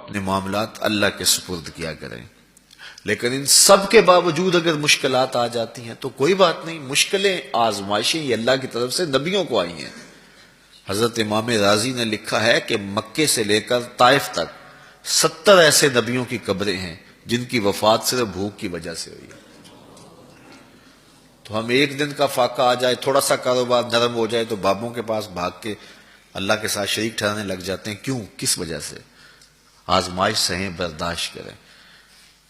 اپنے معاملات اللہ کے سپرد کیا کریں۔ لیکن ان سب کے باوجود اگر مشکلات آ جاتی ہیں تو کوئی بات نہیں، مشکلیں آزمائشیں یہ اللہ کی طرف سے نبیوں کو آئی ہیں۔ حضرت امام رازی نے لکھا ہے کہ مکے سے لے کر طائف تک 70 ایسے نبیوں کی قبریں ہیں جن کی وفات صرف بھوک کی وجہ سے ہوئی ہے۔ تو ہم ایک دن کا فاقہ آ جائے، تھوڑا سا کاروبار نرم ہو جائے تو بابوں کے پاس بھاگ کے اللہ کے ساتھ شریک ٹھہرانے لگ جاتے ہیں۔ کیوں؟ کس وجہ سے؟ آزمائش سہیں، برداشت کریں۔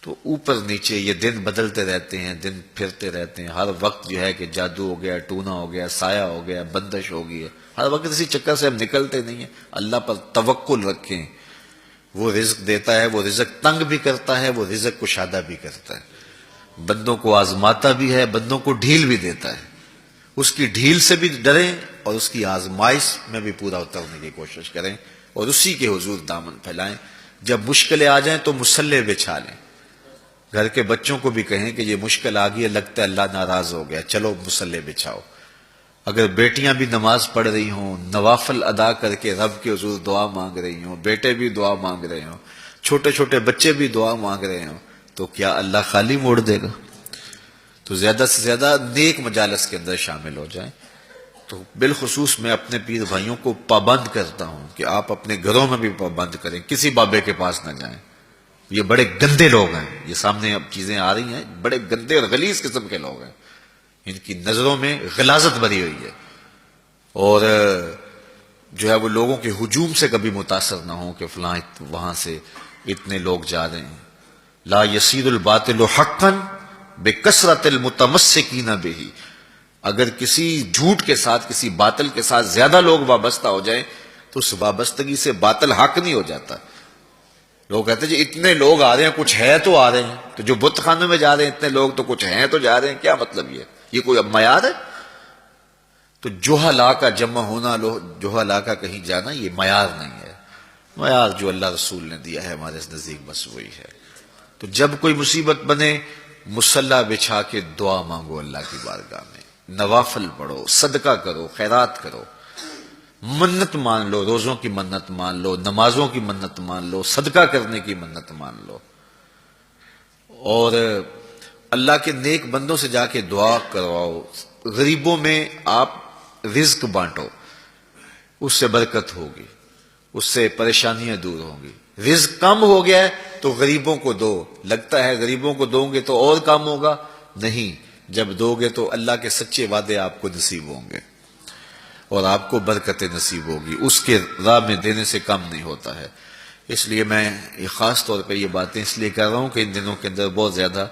تو اوپر نیچے یہ دن بدلتے رہتے ہیں، دن پھرتے رہتے ہیں، ہر وقت جو ہے کہ جادو ہو گیا، ٹونا ہو گیا، سایہ ہو گیا، بندش ہو گئی ہے، ہر وقت اسی چکر سے ہم نکلتے نہیں ہیں۔ اللہ پر توکل رکھیں، وہ رزق دیتا ہے، وہ رزق تنگ بھی کرتا ہے، وہ رزق کشادہ بھی کرتا ہے، بندوں کو آزماتا بھی ہے، بندوں کو ڈھیل بھی دیتا ہے۔ اس کی ڈھیل سے بھی ڈریں اور اس کی آزمائش میں بھی پورا اترنے کی کوشش کریں اور اسی کے حضور دامن پھیلائیں۔ جب مشکلیں آ جائیں تو مصلح بچھا لیں، گھر کے بچوں کو بھی کہیں کہ یہ مشکل آ گئی ہے، لگتا ہے اللہ ناراض ہو گیا، چلو مصلح بچھاؤ۔ اگر بیٹیاں بھی نماز پڑھ رہی ہوں، نوافل ادا کر کے رب کے حضور دعا مانگ رہی ہوں، بیٹے بھی دعا مانگ رہے ہوں، چھوٹے چھوٹے بچے بھی دعا مانگ رہے ہوں، تو کیا اللہ خالی موڑ دے گا؟ تو زیادہ سے زیادہ نیک مجالس کے اندر شامل ہو جائیں۔ تو بالخصوص میں اپنے پیر بھائیوں کو پابند کرتا ہوں کہ آپ اپنے گھروں میں بھی پابند کریں، کسی بابے کے پاس نہ جائیں۔ یہ بڑے گندے لوگ ہیں، یہ سامنے اب چیزیں آ رہی ہیں، بڑے گندے اور غلیظ قسم کے لوگ ہیں، ان کی نظروں میں غلاظت بھری ہوئی ہے، اور جو ہے وہ لوگوں کے ہجوم سے کبھی متاثر نہ ہوں کہ فلاں وہاں سے اتنے لوگ جا رہے ہیں۔ لا یصیر الباطل حقا بکثرت المتمسکین بہ، اگر کسی جھوٹ کے ساتھ، کسی باطل کے ساتھ زیادہ لوگ وابستہ ہو جائیں تو اس وابستگی سے باطل حق نہیں ہو جاتا۔ لوگ کہتے ہیں جی اتنے لوگ آ رہے ہیں، کچھ ہے تو آ رہے ہیں، تو جو بت خانوں میں جا رہے ہیں اتنے لوگ تو کچھ ہیں تو جا رہے ہیں، کیا مطلب یہ کوئی اب معیار ہے؟ تو جوہلا کا جمع ہونا، جوہلا کا کہیں جانا، یہ معیار نہیں ہے۔ معیار جو اللہ رسول نے دیا ہے ہمارے نزدیک بس وہی ہے۔ تو جب کوئی مصیبت بنے، مصلح بچھا کے دعا مانگو اللہ کی بارگاہ میں، نوافل پڑھو، صدقہ کرو، خیرات کرو، منت مان لو، روزوں کی منت مان لو، نمازوں کی منت مان لو، صدقہ کرنے کی منت مان لو، اور اللہ کے نیک بندوں سے جا کے دعا کرواؤ۔ غریبوں میں آپ رزق بانٹو، اس سے برکت ہوگی، اس سے پریشانیاں دور ہوں گی۔ رزق کم ہو گیا ہے تو غریبوں کو دو، لگتا ہے غریبوں کو دو گے تو اور کم ہوگا، نہیں، جب دو گے تو اللہ کے سچے وعدے آپ کو نصیب ہوں گے اور آپ کو برکت نصیب ہوگی، اس کے راہ میں دینے سے کم نہیں ہوتا ہے۔ اس لیے میں خاص طور پہ یہ باتیں اس لیے کر رہا ہوں کہ ان دنوں کے اندر بہت زیادہ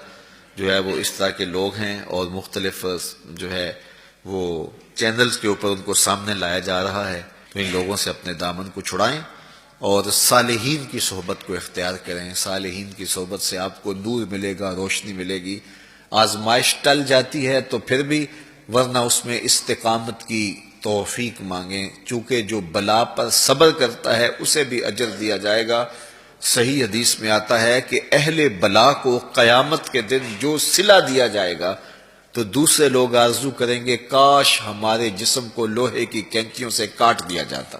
جو ہے وہ اس طرح کے لوگ ہیں اور مختلف جو ہے وہ چینلز کے اوپر ان کو سامنے لایا جا رہا ہے، تو ان لوگوں سے اپنے دامن کو چھڑائیں اور صالحین کی صحبت کو اختیار کریں۔ صالحین کی صحبت سے آپ کو نور ملے گا، روشنی ملے گی۔ آزمائش ٹل جاتی ہے تو پھر بھی، ورنہ اس میں استقامت کی توفیق مانگیں، چونکہ جو بلا پر صبر کرتا ہے اسے بھی اجر دیا جائے گا۔ صحیح حدیث میں آتا ہے کہ اہل بلا کو قیامت کے دن جو صلہ دیا جائے گا تو دوسرے لوگ آرزو کریں گے کاش ہمارے جسم کو لوہے کی کینچیوں سے کاٹ دیا جاتا۔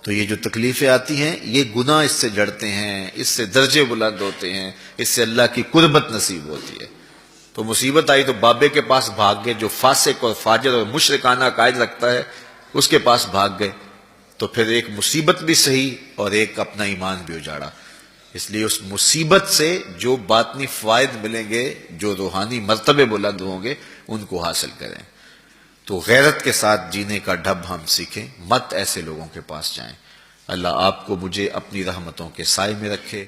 تو یہ جو تکلیفیں آتی ہیں یہ گناہ اس سے جڑتے ہیں، اس سے درجے بلند ہوتے ہیں، اس سے اللہ کی قربت نصیب ہوتی ہے۔ تو مصیبت آئی تو بابے کے پاس بھاگ گئے، جو فاسق اور فاجر اور مشرکانہ عقائد رکھتا ہے اس کے پاس بھاگ گئے، تو پھر ایک مصیبت بھی صحیح اور ایک اپنا ایمان بھی اجاڑا۔ اس لیے اس مصیبت سے جو باطنی فوائد ملیں گے، جو روحانی مرتبے بلند ہوں گے، ان کو حاصل کریں۔ تو غیرت کے ساتھ جینے کا ڈھب ہم سیکھیں، مت ایسے لوگوں کے پاس جائیں۔ اللہ آپ کو مجھے اپنی رحمتوں کے سائے میں رکھے۔